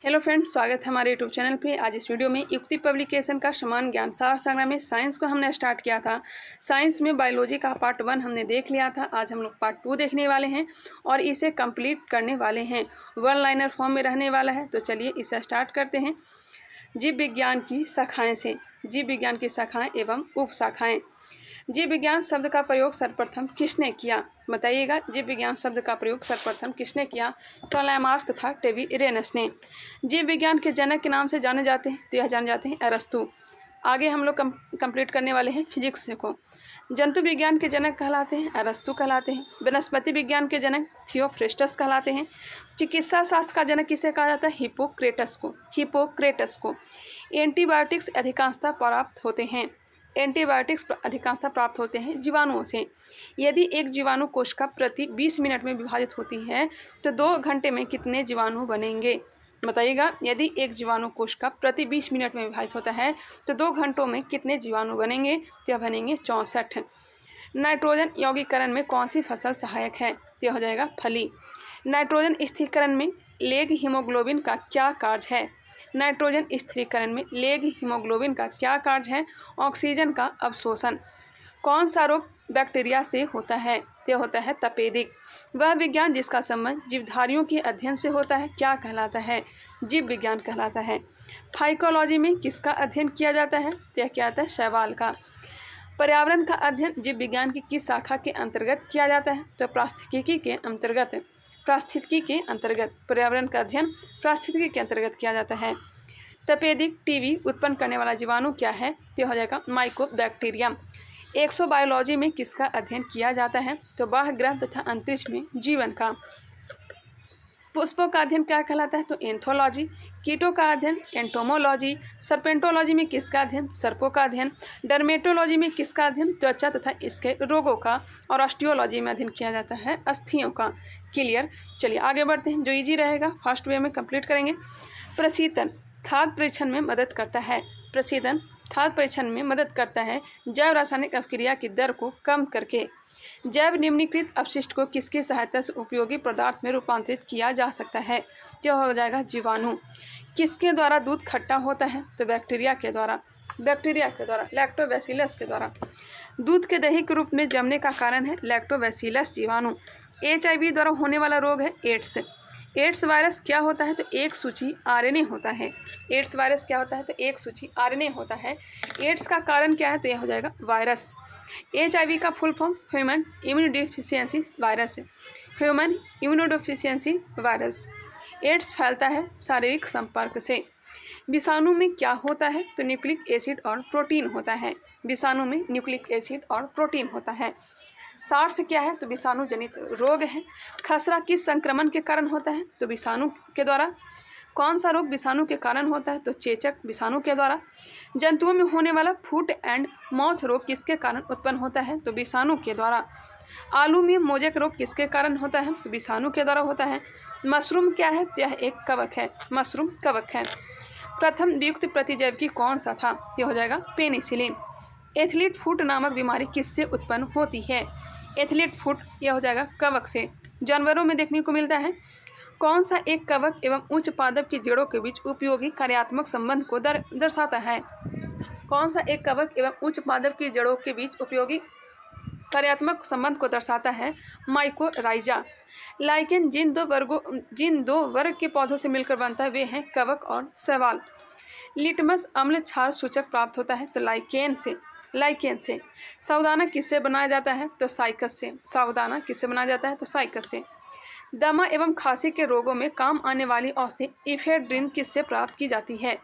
Hello friends, स्वागत है हमारे यूट्यूब चैनल पे। आज इस वीडियो में युक्ति पब्लिकेशन का समान ज्ञान सार संग्रह में साइंस को हमने स्टार्ट किया था। साइंस में बायोलॉजी का पार्ट 1 हमने देख लिया था। आज हम लोग पार्ट 2 देखने वाले हैं और इसे कंप्लीट करने वाले हैं। वन लाइनर फॉर्म में रहने वाला है, तो चलिए इसे स्टार्ट करते हैं। जीव विज्ञान की शाखाएँ से, जीव विज्ञान की शाखाएँ एवं उपशाखाएँ। जीव विज्ञान शब्द का प्रयोग सर्वप्रथम किसने किया? बताइएगा, जीव विज्ञान शब्द का प्रयोग सर्वप्रथम किसने किया? तो लैमार्क तथा टेविरेनस ने। जीव विज्ञान के जनक के नाम से जाने जाते हैं, तो यह जाने जाते हैं अरस्तु। आगे हम लोग कंप्लीट करने वाले हैं फिजिक्स को। जंतु विज्ञान के जनक कहलाते हैं अरस्तु कहलाते हैं। वनस्पति विज्ञान के जनक थियोफ्रेस्टस कहलाते हैं। चिकित्सा शास्त्र का जनक किसे कहा जाता है? हिप्पोक्रेटस को। एंटीबायोटिक्स अधिकांशतः प्राप्त होते हैं। एंटीबायोटिक्स अधिकांशतः प्राप्त होते हैं जीवाणुओं से। यदि एक जीवाणु कोशिका प्रति 20 मिनट में विभाजित होती है तो 2 घंटे में कितने जीवाणु बनेंगे? बताइएगा, यदि एक जीवाणु कोशिका प्रति 20 मिनट में विभाजित होता है तो 2 घंटों में कितने जीवाणु बनेंगे? तो यह बनेंगे 64। नाइट्रोजन यौगिकरण में कौन सी फसल सहायक है? तो यह हो जाएगा फली। नाइट्रोजन स्थिरीकरण में लेग हीमोग्लोबिन का क्या कार्य है? नाइट्रोजन स्थिरीकरण में लेग हीमोग्लोबिन का क्या कार्य है? ऑक्सीजन का अवशोषण। कौन सा रोग बैक्टीरिया से होता है? तो होता है तपेदिक। वह विज्ञान जिसका संबंध जीवधारियों के अध्ययन से होता है क्या कहलाता है? जीव विज्ञान कहलाता है। फाइकोलॉजी में किसका अध्ययन किया जाता है? तो यह क्या आता है? शैवाल का। पर्यावरण का अध्ययन जीव विज्ञान की किस शाखा के अंतर्गत किया जाता है? तो पारिस्थितिकी के अंतर्गत पर्यावरण का अध्ययन पारिस्थितिकी के अंतर्गत किया जाता है। तपेदिक टीबी उत्पन्न करने वाला जीवाणु क्या है? तो हो जाएगा माइकोबैक्टीरियम। एक्सोबायोलॉजी में किसका अध्ययन किया जाता है? तो बाह्य ग्रह तथा अंतरिक्ष में जीवन का। पुष्पों का अध्ययन क्या कहलाता है? तो एंथोलॉजी। कीटों का अध्ययन एंटोमोलॉजी। सर्पेंटोलॉजी में किसका अध्ययन? सर्पों का अध्ययन। डर्मेटोलॉजी में किसका अध्ययन? त्वचा तथा इसके रोगों का। और ऑस्टियोलॉजी में अध्ययन किया जाता है अस्थियों का। क्लियर। चलिए आगे बढ़ते हैं, जो इजी रहेगा फर्स्ट वे में कंप्लीट करेंगे। प्रशीतन खाद्य परीक्षण में मदद करता है। प्रशीतन खाद्य परीक्षण में मदद करता है जैव रासायनिक अपक्रिया की दर को कम करके। जैव निम्नीकृत अपशिष्ट को किसकी सहायता से उपयोगी पदार्थ में रूपांतरित किया जा सकता है? जो हो जाएगा जीवाणु। किसके द्वारा दूध खट्टा होता है? तो बैक्टीरिया के द्वारा। लैक्टोबैसिलस के द्वारा। दूध के दही के रूप में जमने का कारण है लैक्टोबैसिलस जीवाणु। HIV द्वारा होने वाला रोग है एड्स। एड्स वायरस क्या होता है? तो एक सूची RNA होता है। एड्स वायरस क्या होता है? तो एक सूची RNA होता है। एड्स का कारण क्या है? तो यह हो जाएगा वायरस। HIV का full form human immunodeficiency virus है। Human immunodeficiency virus. एड्स फैलता है शारीरिक संपर्क से। विषाणु में क्या होता है? तो न्यूक्लिक एसिड और प्रोटीन होता है। विषाणु में न्यूक्लिक एसिड और प्रोटीन होता है। सार्स क्या है? तो विषाणु जनित रोग है। खसरा किस संक्रमण के कारण होता है? तो विषाणु के द्वारा। कौन सा रोग विषाणु के कारण होता है? तो चेचक विषाणु के द्वारा। जंतुओं में होने वाला फुट एंड माउथ रोग किसके कारण उत्पन्न होता है? तो विषाणु के द्वारा। आलू में मोजेक रोग किसके कारण होता है? तो विषाणु के द्वारा होता है। मशरूम क्या है? तो यह एक कवक है। मशरूम कवक है। प्रथम वियुक्त प्रतिजैविकी कौन सा था? यह हो जाएगा पेनिसिलिन। एथलीट फुट नामक बीमारी किससे उत्पन्न होती है? एथलीट फुट यह हो जाएगा कवक से। जानवरों में देखने को मिलता है। कौन सा एक कवक एवं उच्च पादप की जड़ों के बीच उपयोगी कार्यात्मक संबंध को दर्शाता है? कौन सा एक कवक एवं उच्च पादप की जड़ों के बीच उपयोगी कार्यात्मक संबंध को दर्शाता है? माइकोराइजा। लाइकेन जिन दो वर्ग के पौधों से मिलकर बनता है वे हैं कवक और शैवाल। लिटमस अम्ल क्षार सूचक प्राप्त होता है? तो लाइकेन से। साबूदाना किससे बनाया जाता है? तो साइकस से। साबूदाना किससे बनाया जाता है? तो साइकस से। दमा एवं खांसी के रोगों में काम आने वाली औषधि इफेड्रिन किससे प्राप्त की जाती है?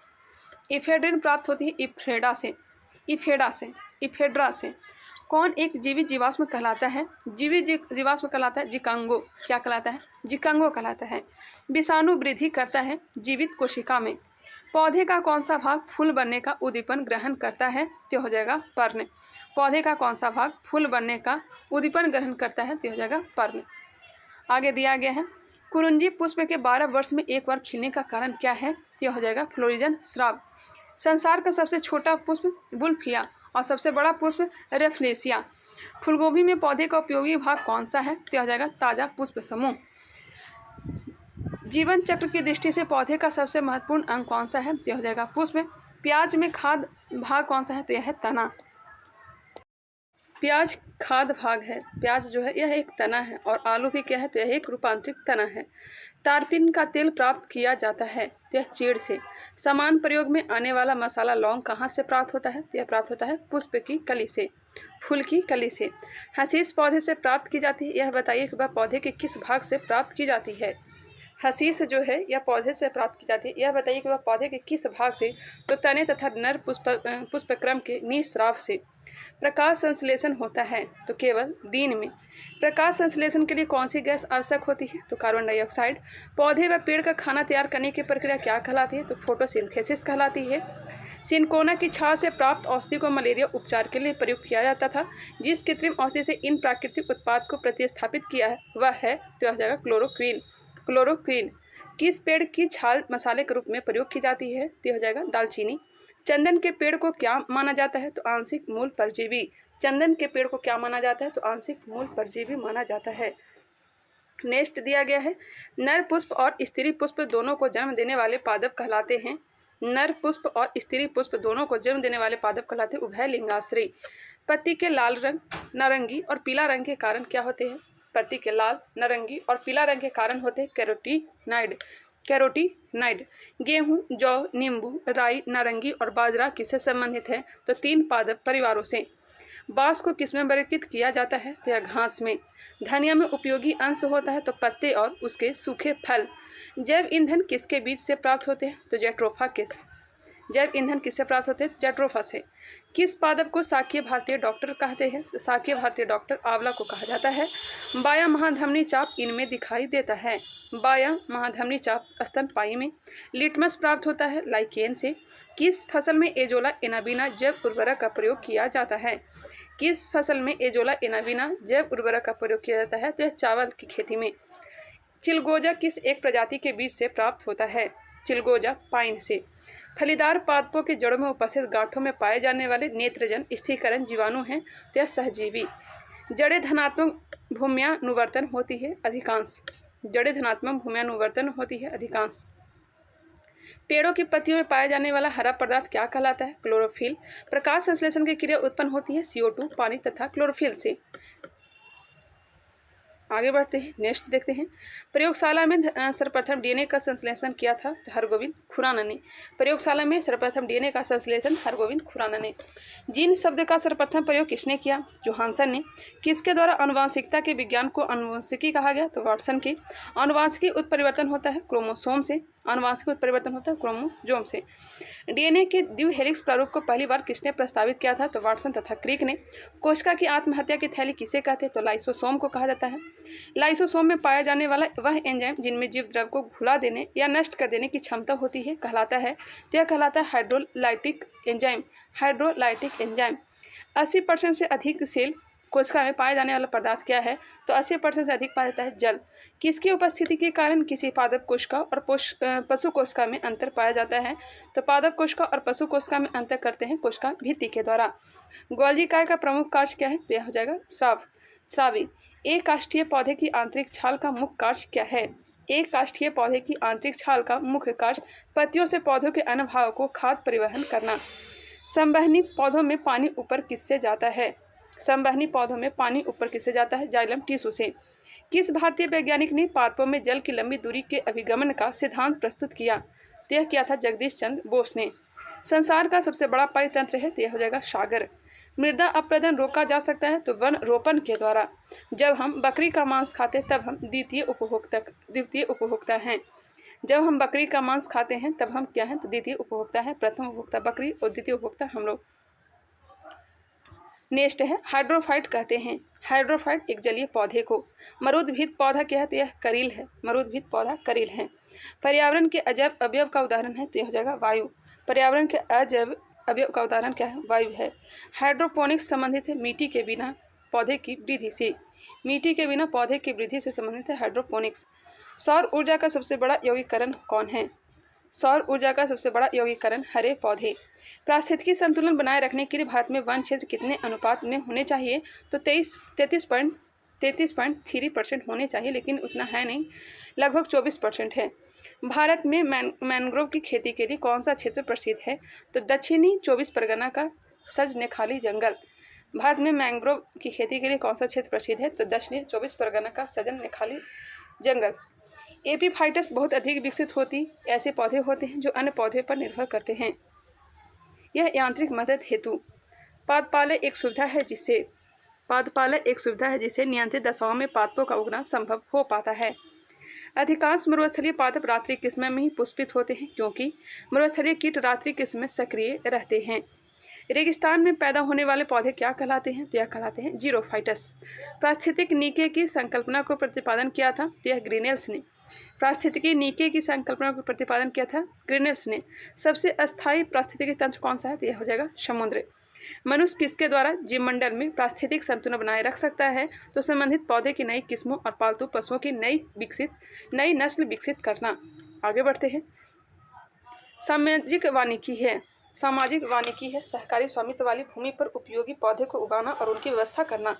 इफेड्रिन प्राप्त होती है इफेड्रा से। कौन एक जीवित जीवाश्म कहलाता है? जीवाश्म कहलाता है जिकांगो। क्या कहलाता है? जिकांगो कहलाता है। विषाणु वृद्धि करता है जीवित कोशिका में। पौधे का कौन सा भाग फूल बनने का उद्दीपन ग्रहण करता है? तो हो जाएगा पर्ण। पौधे का कौन सा भाग फूल बनने का उद्दीपन ग्रहण करता है? तो हो जाएगा पर्ण। आगे दिया गया है, कुरुंजी पुष्प के 12 वर्ष में एक बार खिलने का कारण क्या है? तो यह हो जाएगा फ्लोरिजन स्राव। संसार का सबसे छोटा पुष्प वुल्फिया और सबसे बड़ा पुष्प रेफ्लेसिया। फूलगोभी में पौधे का उपयोगी भाग कौन सा है? तो हो जाएगा ताजा पुष्प समूह। जीवन चक्र की दृष्टि से पौधे का सबसे महत्वपूर्ण अंग कौन सा है? तो यह हो जाएगा पुष्प। प्याज में खाद भाग कौन सा है? तो यह है तना। प्याज खाद भाग है। प्याज जो है यह एक तना है और आलू भी क्या है? तो यह एक रूपांतरित तना है। तारपीन का तेल प्राप्त किया जाता है तो यह चीड़ से। समान प्रयोग में आने वाला मसाला लौंग कहाँ से प्राप्त होता है? तो यह प्राप्त होता है पुष्प की कली से, फूल की कली से। हसीस पौधे से प्राप्त की जाती है, यह बताइए कि वह पौधे के किस भाग से प्राप्त की जाती है? हसीस जो है यह पौधे से प्राप्त की जाती है, यह बताइए कि वह पौधे के किस भाग से? तो तने तथा नर पुष्पक्रम के निस्राव से। प्रकाश संश्लेषण होता है तो केवल दिन में। प्रकाश संश्लेषण के लिए कौन सी गैस आवश्यक होती है? तो कार्बन डाइऑक्साइड। पौधे व पेड़ का खाना तैयार करने की प्रक्रिया क्या कहलाती है? तो फोटोसिंथेसिस कहलाती है। सिनकोना की छाल से प्राप्त औषधि को मलेरिया उपचार के लिए प्रयुक्त किया जाता था। जिस कृत्रिम औषधि से इन प्राकृतिक उत्पाद को प्रतिस्थापित किया है वह है, तो हो जाएगा क्लोरोक्विन। क्लोरोक्विन। किस पेड़ की छाल मसाले के रूप में प्रयोग की जाती है? तो हो जाएगा दालचीनी। चंदन के पेड़ को क्या माना जाता है? तो आंशिक मूल परजीवी। चंदन के पेड़ को क्या माना जाता है? तो आंशिक मूल परजीवी माना जाता है। नेक्स्ट दिया गया है, नर पुष्प और स्त्री पुष्प दोनों को जन्म देने वाले पादप कहलाते हैं। नर पुष्प और स्त्री पुष्प दोनों को जन्म देने वाले पादप कहलाते हैं उभय लिंगाश्रयी। पत्ती के लाल रंग, नारंगी और पीला रंग के कारण क्या होते हैं? पत्ती के लाल, नारंगी और पीला रंग के कारण होते हैं कैरोटीनाइड। कैरोटीनाइड। गेहूं, जौ, नींबू, राई, नारंगी और बाजरा किससे संबंधित है? तो 3 पादप परिवारों से। बांस को किसमें वर्गीकृत किया जाता है? तो यह घास में। धनिया में उपयोगी अंश होता है तो पत्ते और उसके सूखे फल। जैव ईंधन किसके बीज से प्राप्त होते हैं? तो जैट्रोफा के। जैव ईंधन किससे प्राप्त होते हैं? जैट्रोफा से। किस पादप को शाकीय भारतीय डॉक्टर कहते हैं? तो शाकीय भारतीय डॉक्टर आंवला को कहा जाता है। बायां महाधमनी चाप इनमें दिखाई देता है। बायां महाधमनी चाप स्तनपायी में। लिटमस प्राप्त होता है लाइकेन से। किस फसल में एजोला एनाबीना जैव उर्वरक का प्रयोग किया जाता है? किस फसल में एजोला एनाबीना जैव उर्वरक का प्रयोग किया जाता है? तो यह चावल की खेती में। चिलगोजा किस एक प्रजाति के बीज से प्राप्त होता है? चिलगोजा पाइन से। फलीदार पादपों के जड़ों में उपस्थित गांठों में पाए जाने वाले नेत्रजन स्थिरीकरण जीवाणु हैं तो यह सहजीवी। जड़ें धनात्मक भूम्यानुवर्तन होती है अधिकांश। जड़ें धनात्मक भूम्यानुवर्तन होती है अधिकांश। पेड़ों की पत्तियों में पाया जाने वाला हरा पदार्थ क्या कहलाता है? क्लोरोफिल। प्रकाश संश्लेषण की क्रिया उत्पन्न होती है CO2 पानी तथा क्लोरोफिल से। आगे बढ़ते हैं, नेक्स्ट देखते हैं। प्रयोगशाला में सर्वप्रथम डीएनए का संश्लेषण किया था तो हरगोविंद खुराना ने। प्रयोगशाला में सर्वप्रथम डीएनए का संश्लेषण हरगोविंद खुराना ने। जीन शब्द का सर्वप्रथम प्रयोग किसने किया? जोहानसन ने। किसके द्वारा आनुवंशिकता के विज्ञान को आनुवंशिकी कहा गया? तो वाटसन के। आनुवंशिकी उत्परिवर्तन होता है क्रोमोसोम से। आनुवंशिक उत्परिवर्तन होता है क्रोमोसोम से। डीएनए के द्विहेलिक्स प्रारूप को पहली बार किसने प्रस्तावित किया था? तो वाटसन तथा क्रिक ने। कोशिका की आत्महत्या की थैली किसे कहते हैं? तो लाइसोसोम को कहा जाता है। लाइसोसोम में पाया जाने वाला वह एंजाइम जिनमें जीव द्रव को घुला देने या नष्ट कर देने की क्षमता होती है कहलाता है, तो यह कहलाता है हाइड्रोलाइटिक एंजाइम। Hydrolytic enzyme. 80% से अधिक सेल कोशिका में पाया जाने वाला पदार्थ क्या है? तो 80% से अधिक पाया जाता है जल। किसकी उपस्थिति के कारण किसी पादप कोशिका और पशु कोशिका में अंतर पाया जाता है? तो पादप कोशिका और पशु कोशिका में अंतर करते हैं कोशिका भित्ति के द्वारा। गोल्जी काय का प्रमुख कार्य क्या है? तो यह हो जाएगा स्रावी। एक काष्ठीय पौधे की आंतरिक छाल का मुख्य कार्य क्या है? एक काष्ठीय पौधे की आंतरिक छाल का मुख्य कार्य पत्तियों से पौधों के अन्य भागों को खाद्य परिवहन करना। संवहनी पौधों में पानी ऊपर किससे जाता है? संवहनी पौधों में पानी ऊपर किससे जाता है? जाइलम टिश्यू से। किस भारतीय वैज्ञानिक ने पादपों में जल की लंबी दूरी के अभिगमन का सिद्धांत प्रस्तुत किया? तो यह किया था जगदीश चंद्र बोस ने। संसार का सबसे बड़ा परितंत्र है तो यह हो जाएगा सागर। मृदा अपरदन रोका जा सकता है तो वन रोपण के द्वारा। जब हम बकरी का मांस खाते तब हम द्वितीय उपभोक्ता हैं। जब हम बकरी का मांस खाते हैं तब हम क्या हैं? तो द्वितीय उपभोक्ता है। प्रथम उपभोक्ता बकरी और द्वितीय उपभोक्ता हम लोग। नेक्स्ट है हाइड्रोफाइट कहते हैं। हाइड्रोफाइट एक जलीय पौधे को। मरुद्भिद पौधा क्या है? तो यह करील है। मरुद्भिद पौधा करील है। पर्यावरण के अजैव अवयव का उदाहरण है तो यह हो जाएगा वायु। पर्यावरण के अजैव अवयव का उदाहरण क्या है? वायु है। हाइड्रोपोनिक्स संबंधित है मिट्टी के बिना पौधे की वृद्धि से। मिट्टी के बिना पौधे की वृद्धि से संबंधित है हाइड्रोपोनिक्स। सौर ऊर्जा का सबसे बड़ा यौगिकरण कौन है? सौर ऊर्जा का सबसे बड़ा यौगिकरण हरे पौधे। पारिस्थितिकी संतुलन बनाए रखने के लिए भारत में वन क्षेत्र कितने अनुपात में होने चाहिए? तो 33.5 33.3% होने चाहिए, लेकिन उतना है नहीं, लगभग 24% है। भारत में मैंग्रोव की खेती के लिए कौन सा क्षेत्र प्रसिद्ध है? तो दक्षिणी 24 परगना का सजनेखाली जंगल। भारत में मैंग्रोव की खेती के लिए कौन सा क्षेत्र प्रसिद्ध है? तो दक्षिणी 24 परगना का सजनेखाली जंगल। एपीफाइटस बहुत अधिक विकसित होती ऐसे पौधे होते हैं जो अन्य पौधे पर निर्भर करते हैं। यह यांत्रिक मदद हेतु पादपालय एक सुविधा है जिससे नियंत्रित दशाओं में पादपों का उगना संभव हो पाता है। अधिकांश मरुस्थलीय पादप रात्रि के समय में ही पुष्पित होते हैं, क्योंकि मरुस्थलीय कीट रात्रि के समय सक्रिय रहते हैं। रेगिस्तान में पैदा होने वाले पौधे क्या कहलाते हैं? तो यह कहलाते हैं जीरोफाइटस। पारिस्थितिक नीके की संकल्पना को प्रतिपादन किया था? तो यह ग्रीनेल्स ने। पारिस्थितिकी नीके की संकल्पना को प्रतिपादन किया था ग्रीनेल्स ने। सबसे अस्थायी पारिस्थितिकी तंत्र कौन सा है? तो यह हो जाएगा समुद्र। मनुष्य किसके द्वारा जीवमंडल में पारिस्थितिक संतुलन बनाए रख सकता है? तो संबंधित पौधे की नई किस्मों और पालतू पशुओं की नई नस्ल विकसित करना। आगे बढ़ते हैं। सामाजिक वानिकी है सहकारी स्वामित्व वाली भूमि पर उपयोगी पौधे को उगाना और उनकी व्यवस्था करना।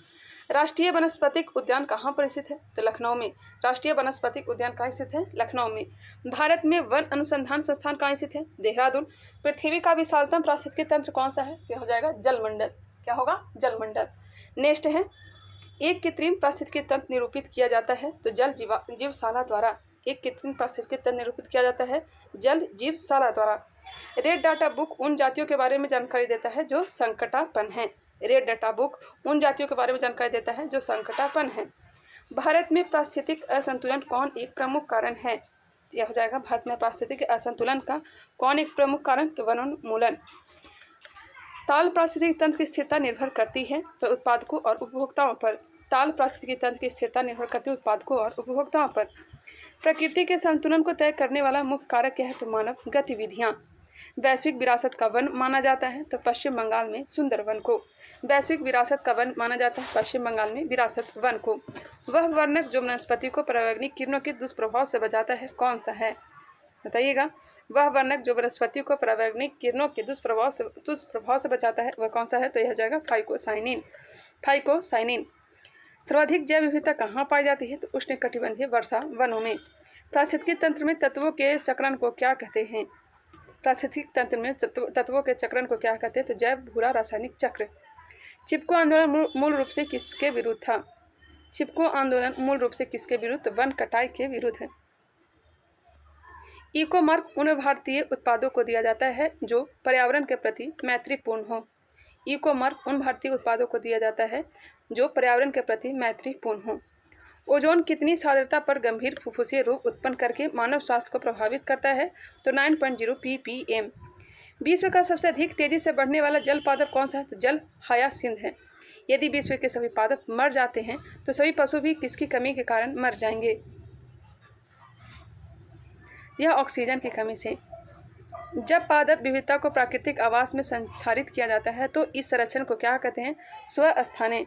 राष्ट्रीय वनस्पतिक उद्यान कहाँ पर स्थित है? तो लखनऊ में। राष्ट्रीय वनस्पतिक उद्यान कहाँ स्थित है? लखनऊ में। भारत में वन अनुसंधान संस्थान कहाँ स्थित है? देहरादून। पृथ्वी का विशालतम पारिस्थितिकी तंत्र कौन सा है? तो हो जाएगा जलमंडल। क्या होगा? जलमंडल। नेक्स्ट है, एक कृत्रिम पारिस्थितिकी तंत्र निरूपित किया जाता है तो जल जीवशाला द्वारा। एक कृत्रिम पारिस्थितिकी तंत्र निरूपित किया जाता है जल जीवशाला द्वारा। रेड डाटा बुक उन जातियों के बारे में जानकारी देता है जो संकटापन्न है। रेड डाटा बुक उन जातियों के बारे में जानकारी देता है जो संकटापन्न है। भारत में पारिस्थितिक असंतुलन कौन एक प्रमुख कारण है? यह हो जाएगा भारत में पारिस्थितिक असंतुलन का कौन एक प्रमुख कारण? तो वनोन्मूलन। ताल पारिस्थितिक तंत्र की स्थिरता निर्भर करती है तो उत्पादकों और उपभोक्ताओं पर। ताल पारिस्थितिकी तंत्र की स्थिरता निर्भर करती है उत्पादकों और उपभोक्ताओं पर। प्रकृति के संतुलन को तय करने वाला मुख्य कारक क्या है? तो मानव गतिविधियाँ। वैश्विक विरासत का वन माना जाता है तो पश्चिम बंगाल में सुंदरवन को। वैश्विक विरासत का वन माना जाता है पश्चिम बंगाल में विरासत वन को। वह वर्णक जो वनस्पति को परावैंगनिक किरणों के दुष्प्रभाव से बचाता है कौन सा है? बताइएगा। वह वर्णक जो वनस्पति को परावैंगनिक किरणों के दुष्प्रभाव से बचाता है वह कौन सा है? तो यह हो जाएगा फाइकोसाइनिन। सर्वाधिक जैव विविधता कहाँ पाई जाती है? तो उष्णकटिबंधीय वर्षा वनों में। पारिस्थितिकी तंत्र में तत्वों के चक्रण को क्या कहते हैं? पारिस्थितिक तंत्र में तत्वों के चक्रण को क्या कहते हैं? तो जैव भूरा रासायनिक चक्र। चिपको आंदोलन मूल रूप से किसके विरुद्ध था? चिपको आंदोलन मूल रूप से किसके विरुद्ध? वन कटाई के विरुद्ध है। इको मार्क उन भारतीय उत्पादों को दिया जाता है जो पर्यावरण के प्रति मैत्रीपूर्ण हो। इको मार्क उन भारतीय उत्पादों को दिया जाता है जो पर्यावरण के प्रति मैत्रीपूर्ण हो। ओजोन कितनी सांद्रता पर गंभीर फुफ्फुसीय रोग उत्पन्न करके मानव स्वास्थ्य को प्रभावित करता है? तो 9.0 ppm। विश्व का सबसे अधिक तेजी से बढ़ने वाला जल पादप कौन सा है? तो जल हायासिंथ है। यदि विश्व के सभी पादप मर जाते हैं तो सभी पशु भी किसकी कमी के कारण मर जाएंगे? यह ऑक्सीजन की कमी से। जब पादप विविधता को प्राकृतिक आवास में संचारित किया जाता है तो इस संरक्षण को क्या कहते हैं? स्वस्थाने।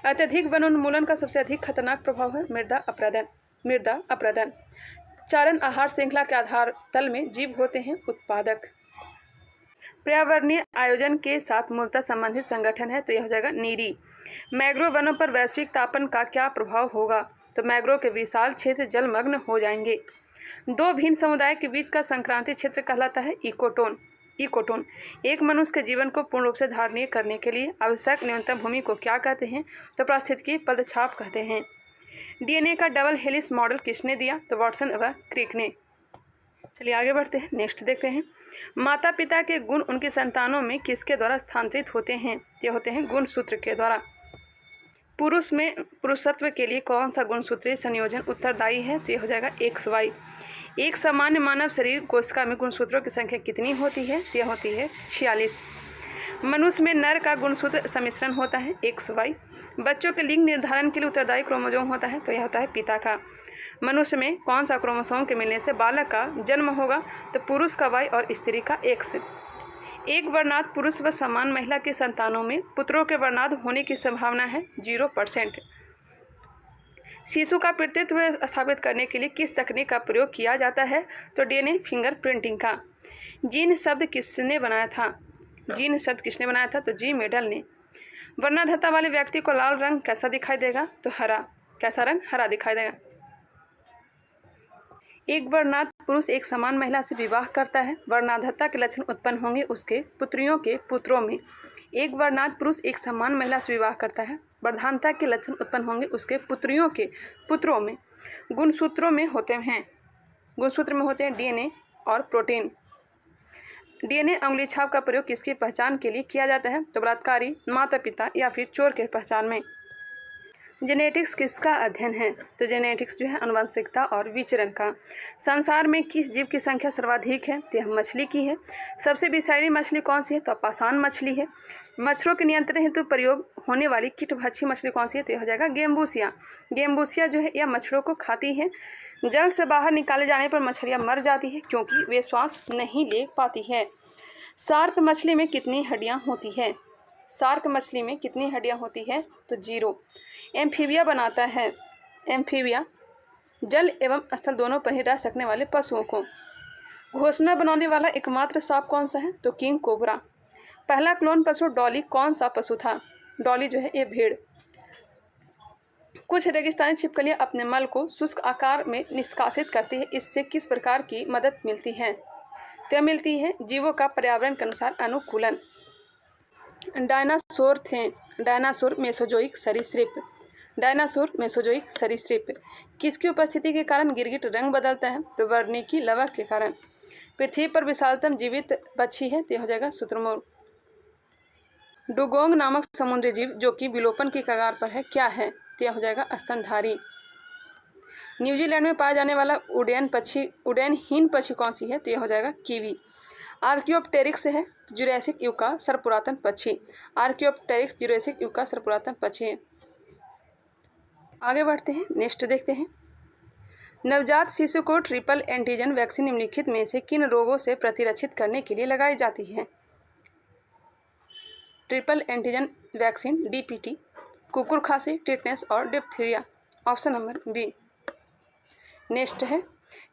अत्यधिक वनोन्मूलन का सबसे अधिक खतरनाक प्रभाव है मृदा अपरदन। चारण आहार श्रृंखला के आधार तल में जीव होते हैं उत्पादक। पर्यावरणीय आयोजन के साथ मूलतः संबंधित संगठन है तो यह हो जाएगा नीरी। मैंग्रोव वनों पर वैश्विक तापन का क्या प्रभाव होगा? तो मैंग्रोव के विशाल क्षेत्र जलमग्न हो जाएंगे। दो भिन्न समुदाय के बीच का संक्रांति क्षेत्र कहलाता है इकोटोन। एक मनुष्य के जीवन को पूर्ण रूप से धारणीय करने के लिए आवश्यक न्यूनतम भूमि को क्या कहते हैं? तो पारिस्थितिकी पदछाप कहते हैं। डीएनए का डबल हेलिक्स मॉडल किसने दिया? तो वाटसन व क्रिक ने। चलिए आगे बढ़ते हैं। नेक्स्ट देखते हैं। माता पिता के गुण उनकी संतानों में किसके द्वारा स्थानांतरित होते हैं? ये होते हैं गुणसूत्र के द्वारा। पुरुष में पुरुषत्व के लिए कौन सा गुणसूत्रीय संयोजन उत्तरदायी है? तो यह हो जाएगा XY। एक सामान्य मानव शरीर कोशिका में गुणसूत्रों की संख्या कितनी होती है? तो यह होती है 46। मनुष्य में नर का गुणसूत्र सम्मिश्रण होता है XY। बच्चों के लिंग निर्धारण के लिए उत्तरदायी क्रोमोसोम होता है तो यह होता है पिता का। मनुष्य में कौन सा क्रोमोसोम के मिलने से बालक का जन्म होगा? तो पुरुष का Y और स्त्री का X। एक वर्णांध पुरुष व समान महिला की संतानों में पुत्रों के वर्णांध होने की संभावना है 0%। शिशु का पितृत्व स्थापित करने के लिए किस तकनीक का प्रयोग किया जाता है? तो DNA फिंगरप्रिंटिंग का। जीन शब्द किसने बनाया था? तो जी मेडल ने। वर्णाधत्ता वाले व्यक्ति को लाल रंग कैसा दिखाई देगा? तो हरा। कैसा रंग? हरा दिखाई देगा। एक वर्णात पुरुष एक समान महिला से विवाह करता है, वर्णाधत्ता के लक्षण उत्पन्न होंगे उसके पुत्रियों के पुत्रों में। एक वर्णात पुरुष एक समान महिला से विवाह करता है, वर्धानता के लक्षण उत्पन्न होंगे उसके पुत्रियों के पुत्रों में। गुणसूत्रों में होते हैं डीएनए और प्रोटीन। डीएनए अंगुली छाप का प्रयोग किसकी पहचान के लिए किया जाता है? तो बलात्कारी, माता पिता या फिर चोर के पहचान में। जेनेटिक्स किसका अध्ययन है? तो जेनेटिक्स जो है आनुवंशिकता और विचरण का। संसार में किस जीव की संख्या सर्वाधिक है? तो यह मछली की है। सबसे विषैली मछली कौन सी है? तो पाषाण मछली है। मच्छरों के नियंत्रण हेतु प्रयोग होने वाली कीटभक्षी मछली कौन सी है? तो यह हो जाएगा गेम्बूसिया। गेम्बूसिया जो है यह मच्छरों को खाती है। जल से बाहर निकाले जाने पर मछलियाँ मर जाती है क्योंकि वे श्वास नहीं ले पाती है। शार्क मछली में कितनी हड्डियाँ होती है? शार्क मछली में कितनी हड्डियाँ होती है? तो 0। एम्फीबिया बनाता है। एम्फीबिया जल एवं स्थल दोनों पर ही रह सकने वाले पशुओं को। घोंसला बनाने वाला एकमात्र सांप कौन सा है? तो किंग कोबरा। पहला क्लोन पशु डॉली कौन सा पशु था? डॉली जो है ये भेड़। कुछ रेगिस्तानी छिपकलियां अपने मल को शुष्क आकार में निष्कासित करती है, इससे किस प्रकार की मदद मिलती है? तो मिलती है जीवों का पर्यावरण के अनुसार अनुकूलन। डायनासोर थे। डायनासोर मेसोजोइक सरीसृप। डायनासोर मेसोजोइक सरीसृप। किसकी उपस्थिति के कारण गिरगिट रंग बदलता है? तो वर्णिकी लवक के कारण। पृथ्वी पर विशालतम जीवित पक्षी है, तो हो जाएगा शुतुरमुर्ग। डुगोंग नामक समुद्री जीव जो कि विलोपन की कगार पर है क्या है? तो हो जाएगा स्तनधारी। न्यूजीलैंड में पाया जाने वाला उड़ैनहीन पक्षी कौन सी है? तो यह हो जाएगा कीवी। आर्कियोप्टेरिक्स है जुरैसिक युग का सर्वपुरातन पक्षी। आर्कियोप्टेरिक्स जुरैसिक युग का सर्वपुरातन पक्षी है। आगे बढ़ते हैं, नेक्स्ट देखते हैं। नवजात शिशु को ट्रिपल एंटीजन वैक्सीन निम्नलिखित में से किन रोगों से प्रतिरक्षित करने के लिए लगाई जाती है? ट्रिपल एंटीजन वैक्सीन डीपीटी, कुकुर खांसी, टिटनेस और diphtheria. Option number B. Next है,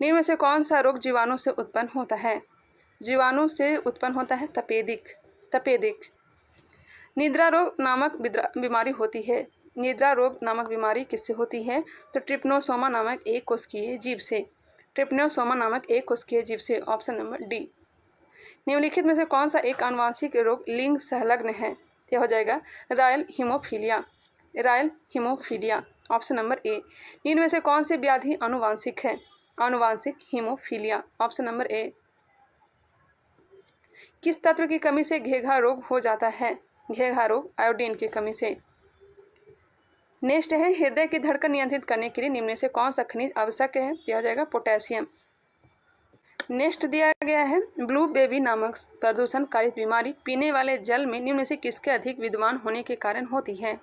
निम्न में से कौन सा रोग जीवाणु से उत्पन्न होता है? जीवाणु से उत्पन्न होता है तपेदिक। निद्रा रोग नामक बीमारी होती है। निद्रा रोग नामक बीमारी किससे होती है? तो ट्रिप्नोसोमा नामक एक कोशिकीय जीव से। ट्रिप्नोसोमा नामक एक कोशिकीय जीव से। Option number D. निम्नलिखित में से कौन सा एक आनुवांशिक रोग लिंग संलग्न है? यह हो जाएगा royal haemophilia. Option number A. निम्न में से कौन सी व्याधि आनुवांशिक है? आनुवांशिक हीमोफीलिया। Option number A. किस तत्व की कमी से घेघा रोग हो जाता है? घेघा रोग आयोडीन की कमी से। नेक्स्ट है, हृदय की धड़कन नियंत्रित करने के लिए निम्न में से कौन सा खनिज आवश्यक है? यह हो जाएगा पोटेशियम। नेक्स्ट दिया गया है, ब्लू बेबी नामक प्रदूषण कारित बीमारी पीने वाले जल में निम्न में से किसके अधिक विद्यमान होने के कारण होती है?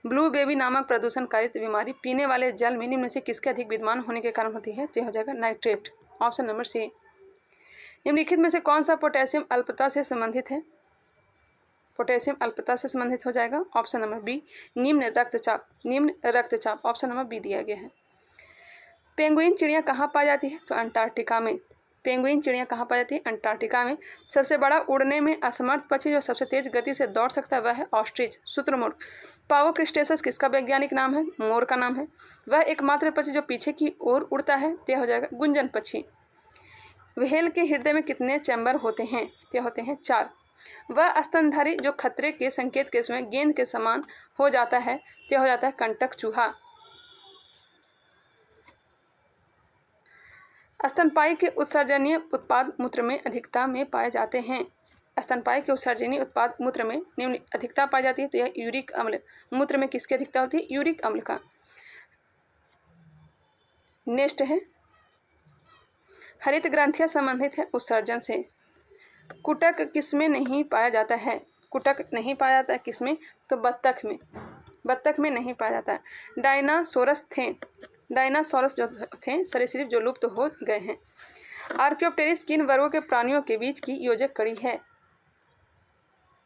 ब्लू बेबी नामक प्रदूषण कारित बीमारी पीने वाले जल में निम्न में से किसके अधिक विद्यमान होने के कारण होती है? तो यह हो जाएगा नाइट्रेट। Option number C. निम्नलिखित में से कौन सा पोटेशियम अल्पता से संबंधित है? पोटेशियम अल्पता से संबंधित हो जाएगा। Option number B. निम्न रक्तचाप। ऑप्शन नंबर बी दिया गया है। पेंगुइन चिड़िया कहाँ पाई जाती है? तो अंटार्कटिका में। पेंगुइन चिड़िया कहाँ पाई जाती है? अंटार्कटिका में। सबसे बड़ा उड़ने में असमर्थ पक्षी जो सबसे तेज गति से दौड़ सकता है वह है ऑस्ट्रिच, शुतुरमुर्ग। पावोक्रिस्टेसस किसका वैज्ञानिक नाम है? मोर का नाम है। वह एकमात्र पक्षी जो पीछे की ओर उड़ता है, यह हो जाएगा गुंजन पक्षी। व्हेल के हृदय में कितने चैम्बर होते हैं? यह होते हैं 4। वह स्तनधारी जो खतरे के संकेत के समय गेंद के समान हो जाता है, यह हो जाता है कंटक चूहा। स्तनपायी के उत्सर्जनीय उत्पाद मूत्र में अधिकता में पाए जाते हैं। स्तनपायी के उत्सर्जनीय उत्पाद मूत्र में निम्न अधिकता पाई जाती है, तो यह यूरिक अम्ल। मूत्र में किसकी अधिकता होती है? यूरिक अम्ल का। नेक्स्ट है, हरित ग्रंथियां संबंधित है उत्सर्जन से। कुटक किसमें नहीं पाया जाता है? कुटक नहीं पाया जाता है किसमें? तो बत्तख में। बत्तख में नहीं पाया जाता है। डायनासोरस जो थे सरीसृप जो लुप्त हो गए हैं। आर्कियोप्टेरिक्स किन वर्गों के प्राणियों के बीच की योजक कड़ी है?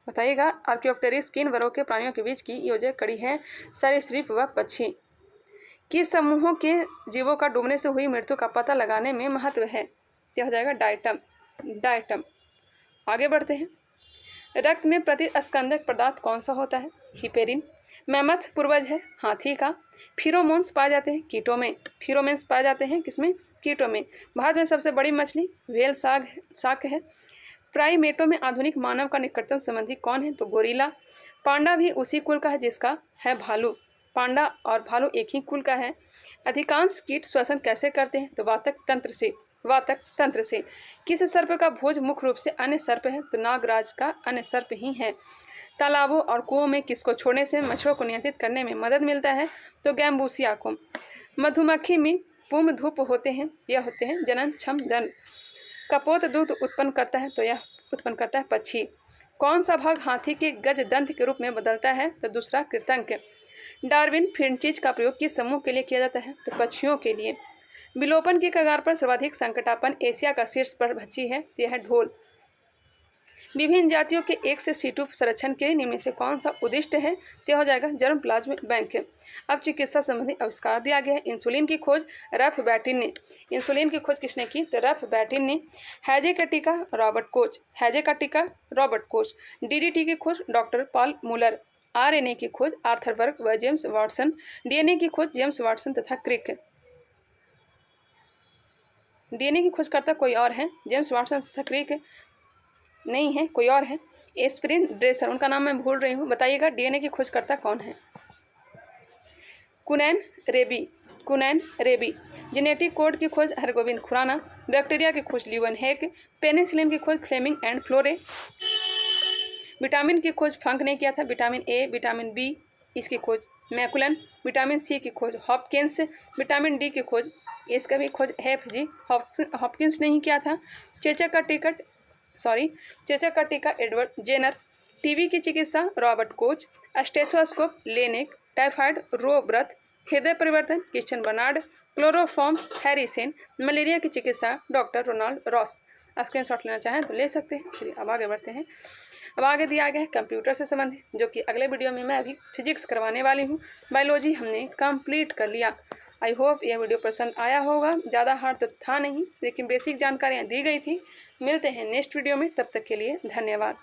बताइएगा, आर्कियोप्टेरिक्स किन वर्गों के प्राणियों के बीच की योजक कड़ी है? सरीसृप व पक्षी। किस समूहों के जीवों का डूबने से हुई मृत्यु का पता लगाने में महत्व है? यह हो जाएगा डायटम। आगे बढ़ते हैं। रक्त में प्रतिस्कंदक पदार्थ कौन सा होता है? हिपेरिन। मैमथ पूर्वज है हाथी का। फिरोमोन्स पाए जाते हैं कीटों में। फिरोमेन्स पाए जाते हैं किसमें? कीटों में। भारत में सबसे बड़ी मछली व्हेल शाक है। प्राइमेटों में आधुनिक मानव का निकटतम संबंधी कौन है? तो गोरिल्ला। पांडा भी उसी कुल का है जिसका है भालू। पांडा और भालू एक ही कुल का है। अधिकांश कीट श्वसन कैसे करते हैं? तो वातक तंत्र से। किस सर्प का भोज मुख्य रूप से अन्य सर्प है? तो नागराज का अन्य सर्प ही है। तालाबों और कुओं में किसको छोड़ने से मच्छरों को नियंत्रित करने में मदद मिलता है? तो गैम्बूसिया को। मधुमक्खी में पुम धूप होते हैं, यह होते हैं जनन क्षम दन। कपोत दूध उत्पन्न करता है, तो यह उत्पन्न करता है पक्षी। कौन सा भाग हाथी के गज दंत के रूप में बदलता है? तो दूसरा कृतंक। डार्विन फिनचिज का प्रयोग किस समूह के लिए किया जाता है? तो पक्षियों के लिए। विलोपन की कगार पर सर्वाधिक संकटापन एशिया का शीर्ष पर पक्षी है, यह है ढोल। विभिन्न जातियों के एक से सीटू संरक्षण के लिए निम्न से कौन सा उद्दिष्ट है? तो हो जाएगा जर्म प्लाज्मा बैंक। अब चिकित्सा संबंधी आविष्कार दिया गया है। इंसुलिन की खोज रफ बैटिन ने। इंसुलिन की खोज किसने की? तो रफ बैटिन ने। हैजे का टीका रॉबर्ट कोच। डीडीटी की खोज डॉक्टर पॉल मुलर। आरएनए की खोज आर्थर बर्ग व जेम्स वाटसन। डीएनए की खोज जेम्स वाटसन तथा क्रिक। डीएनए की खोजकर्ता कोई और है? जेम्स वाटसन तथा क्रिक नहीं है, कोई और है। एस्पिरिन ड्रेसर, उनका नाम मैं भूल रही हूँ, बताइएगा डीएनए की खोजकर्ता कौन है? कुनैन रेबी। जेनेटिक कोड की खोज हरगोविंद खुराना। बैक्टीरिया की खोज ल्यूवन हेक। पेनिसिलिन की खोज फ्लेमिंग एंड फ्लोरे। विटामिन की खोज फंक ने किया था। विटामिन ए, विटामिन बी, इसकी खोज मैकुलन। विटामिन सी की खोज हॉपकिंस। विटामिन डी की खोज, इसका भी खोज जी हॉपकिंस ने ही किया था। चेचक का टीका एडवर्ड जेनर। टीबी की चिकित्सा Robert Koch. Stethoscope Laennec. Typhoid रोब्रथ। हृदय परिवर्तन Christian Barnard. Chloroform Harrison. Malaria की चिकित्सा डॉक्टर रोनाल्ड रॉस। स्क्रीनशॉट लेना चाहें तो ले सकते हैं। चलिए अब आगे बढ़ते हैं। अब आगे दिया गया है कंप्यूटर से संबंधित, जो कि अगले वीडियो में मैं अभी फिजिक्स करवाने वाली हूँ। बायोलॉजी हमने कंप्लीट कर लिया। आई होप यह वीडियो पसंद आया होगा। ज़्यादा हार्ड तो था नहीं, लेकिन बेसिक जानकारियाँ दी गई थी। मिलते हैं नेक्स्ट वीडियो में, तब तक के लिए धन्यवाद।